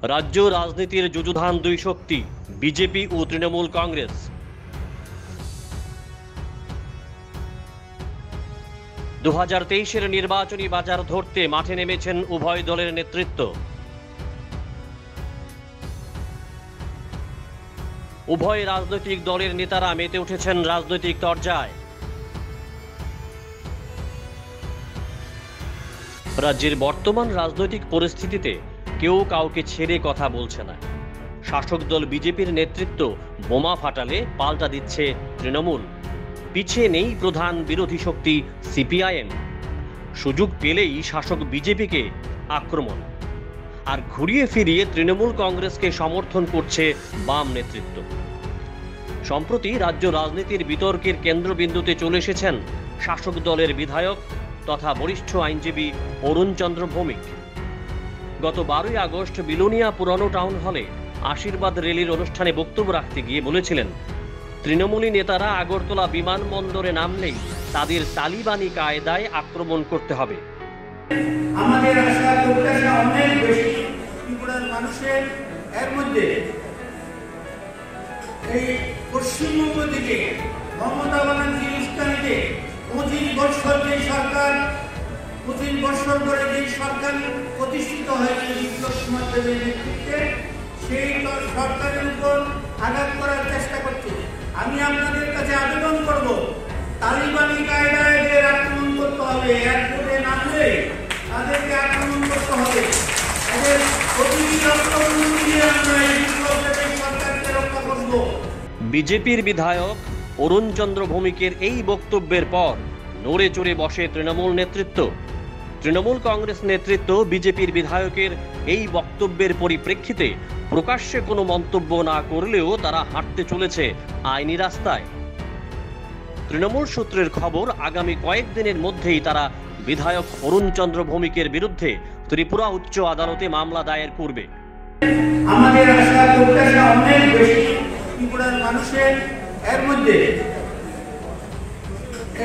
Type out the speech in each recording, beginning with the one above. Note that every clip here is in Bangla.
রাজ্য রাজনীতির যুযুধান দুই শক্তি বিজেপি ও তৃণমূল কংগ্রেস। 2023-এর নির্বাচনী বাজার ধরতে মাঠে নেমেছেন উভয় দলের নেতৃত্ব। উভয় রাজনৈতিক দলের নেতারা মেতে উঠেছেন রাজনৈতিক চর্চায়। রাজ্যের বর্তমান রাজনৈতিক পরিস্থিতিতে কেউ কাউকে ছেড়ে কথা বলছে না। শাসক দল বিজেপির নেতৃত্ব বোমা ফাটালে পাল্টা দিচ্ছে তৃণমূল। পিছিয়ে নেই প্রধান বিরোধী শক্তি সিপিআইএম। সুযোগ পেলেই শাসক বিজেপিকে আক্রমণ, আর ঘুরিয়ে ফিরিয়ে তৃণমূল কংগ্রেসকে সমর্থন করছে বাম নেতৃত্ব। সম্প্রতি রাজ্য রাজনীতির বিতর্কের কেন্দ্রবিন্দুতে চলে এসেছেন শাসক দলের বিধায়ক তথা বরিষ্ঠ আইনজীবী অরুণ চন্দ্র ভৌমিক। গত 12ই আগস্ট বিলোনিয়া পুরানো টাউন হলে আশীর্বাদ র্যালির অনুষ্ঠানে বক্তব্য রাখতে গিয়ে বলেছিলেন, তৃণমূলী নেতারা আগরতলা বিমানবন্দরে নামলেই তাদের তালিবানি কায়দায় আক্রমণ করতে হবে। আমাদের আশা প্রত্যাশা অনেক বেশি ত্রিপুরার মানুষের। এর মধ্যে এই পশ্চিমবঙ্গ থেকে মমতা ব্যানার্জির উস্কানিতে 25 বছর যে সরকার 25 বছর ধরে যে সরকার প্রতিষ্ঠিত হয়েছে বিপ্লব কুমার দেবের নেতৃত্বে, সেই সরকারের উপর আঘাত করার চেষ্টা করছে। আমি আপনাদের কাছে আবেদন করব, তালিবানি কায়দায় এদের আক্রমণ করতে হবে। এয়ারপোর্টে নামলে তাদেরকে আক্রমণ করতে হবে। এদের প্রতিটি রক্তবন্ধ দিয়ে আমরা এই বিপ্লব দেবের সরকারকে রক্ষা করব। বিজেপির বিধায়ক অরুণ চন্দ্র ভৌমিকের এই বক্তব্যের পর নড়ে চড়ে বসে তৃণমূল নেতৃত্ব। তৃণমূল কংগ্রেস নেতৃত্ব বিজেপির বিধায়কের এই বক্তব্যের পরিপ্রেক্ষিতে প্রকাশ্যে কোনো মন্তব্য না করলেও তারা হাঁটতে চলেছে আইনি রাস্তায়। তৃণমূল সূত্রের খবর, আগামী কয়েকদিনের মধ্যেই তারা বিধায়ক অরুণ চন্দ্র ভৌমিকের বিরুদ্ধে ত্রিপুরা উচ্চ আদালতে মামলা দায়ের করবে। আমাদের আশা প্রত্যাশা অনেক বেশি ত্রিপুরার মানুষের। এর মধ্যে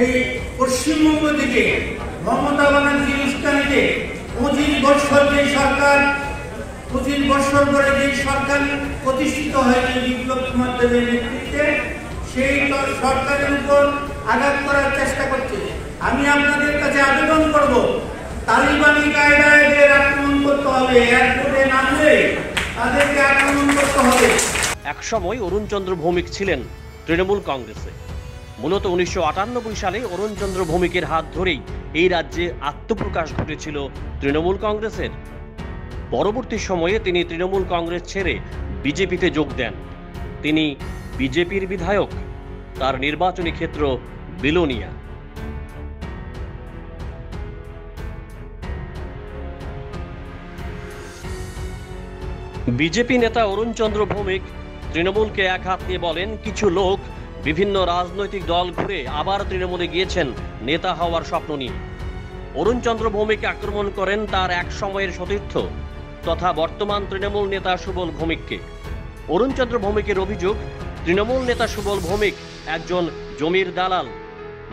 এই পশ্চিমবঙ্গ থেকে মমতা ব্যানার্জির উস্কানিতে 25 বছর যে সরকার 25 বছর ধরে যে সরকার প্রতিষ্ঠিত হয়েছে বিপ্লব কুমার দেবের নেতৃত্বে, সেই সরকারের উপর আঘাত করার চেষ্টা করছে। আমি আপনাদের কাছে আবেদন করব, তালিবানি কায়দায় এদের আক্রমণ করতে হবে। এয়ারপোর্টে নামলে তাদেরকে আক্রমণ করতে হবে। একসময় অরুণ চন্দ্র ভৌমিক ছিলেন তৃণমূল কংগ্রেসে। মূলত 1998 সালে অরুণ চন্দ্র ভৌমিকের হাত ধরেই এই রাজ্যে আত্মপ্রকাশ ঘটেছিল তৃণমূল কংগ্রেসের। পরবর্তী সময়ে তিনি তৃণমূল কংগ্রেস ছেড়ে বিজেপিতে যোগ দেন। তিনি বিজেপির বিধায়ক, তার নির্বাচনী ক্ষেত্র বিলোনিয়া। বিজেপি নেতা অরুণ চন্দ্র ভৌমিক তৃণমূলকে এক হাত নিয়ে বলেন, কিছু লোক বিভিন্ন রাজনৈতিক দল ঘুরে আবার তৃণমূলে গিয়েছেন নেতা হওয়ার স্বপ্ন নিয়ে। অরুণ চন্দ্র ভৌমিক আক্রমণ করেন তার এক সময়ের সতীর্থ তথা বর্তমান তৃণমূল নেতা সুবল ভৌমিককে। অরুণ চন্দ্র ভৌমিকের অভিযোগ, তৃণমূল নেতা সুবল ভৌমিক একজন জমির দালাল।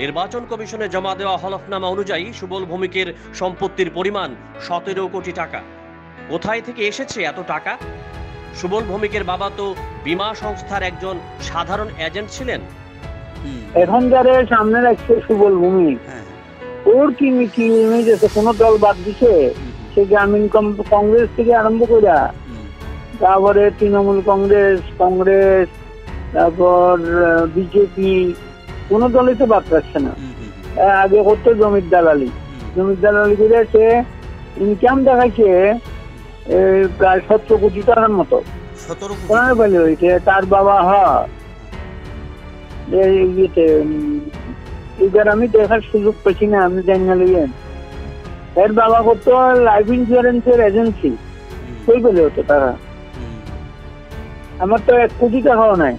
নির্বাচন কমিশনে জমা দেওয়া হলফনামা অনুযায়ী সুবল ভৌমিকের সম্পত্তির পরিমাণ 17 কোটি টাকা। কোথায় থেকে এসেছে এত টাকা? সুবল ভৌমিকের বাবা তো বীমা সংস্থার একজন সাধারণ এজেন্ট ছিলেন। এখন যারা সামনে রাখছে সুবল ভৌমিক, ওর কি ইমেজ আছে? কোন দল বাদ দিছে? সে গ্রামীণ কংগ্রেস থেকে আরম্ভ করে তারপরে তৃণমূল কংগ্রেস, তারপর বিজেপি, কোন দলই তো বাদ রাখছে না। আগে করতো জমির দালালি করে সে ইনকাম দেখাচ্ছে প্রায় 17 কোটি টাকার মতো। তার বাবা এবার আমি দেখার সুযোগ পেছি না, আমি জানি না। এর বাবা করতো লাইফ ইন্স্যুরেন্সের এজেন্সি, কই পেলে হতো টাকা? আমার তো 1 কোটি টাকাও নাই।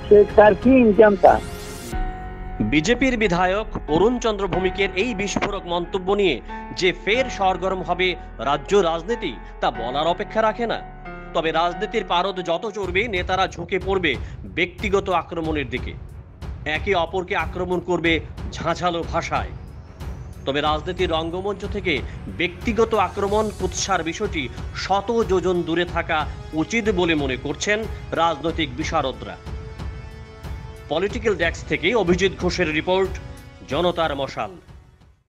সে তার কি ইনকামটা? বিজেপির বিধায়ক অরুণ চন্দ্র ভৌমিকের এই বিস্ফোরক মন্তব্য নিয়ে যে ফের সরগরম হবে রাজ্য রাজনীতি, তা বলার অপেক্ষা রাখে না। তবে রাজনীতির পারদ যত চড়বে, নেতারা ঝুঁকে পড়বে ব্যক্তিগত আক্রমণের দিকে। একে অপরকে আক্রমণ করবে ঝাঁঝালো ভাষায়। তবে রাজনীতির রঙ্গমঞ্চ থেকে ব্যক্তিগত আক্রমণ কুৎসার বিষয়টি শত যোজন দূরে থাকা উচিত বলে মনে করছেন রাজনৈতিক বিশারদরা। পলিটিক্যাল ডেস্ক থেকে অভিজিৎ ঘোষের রিপোর্ট, জনতার মশাল।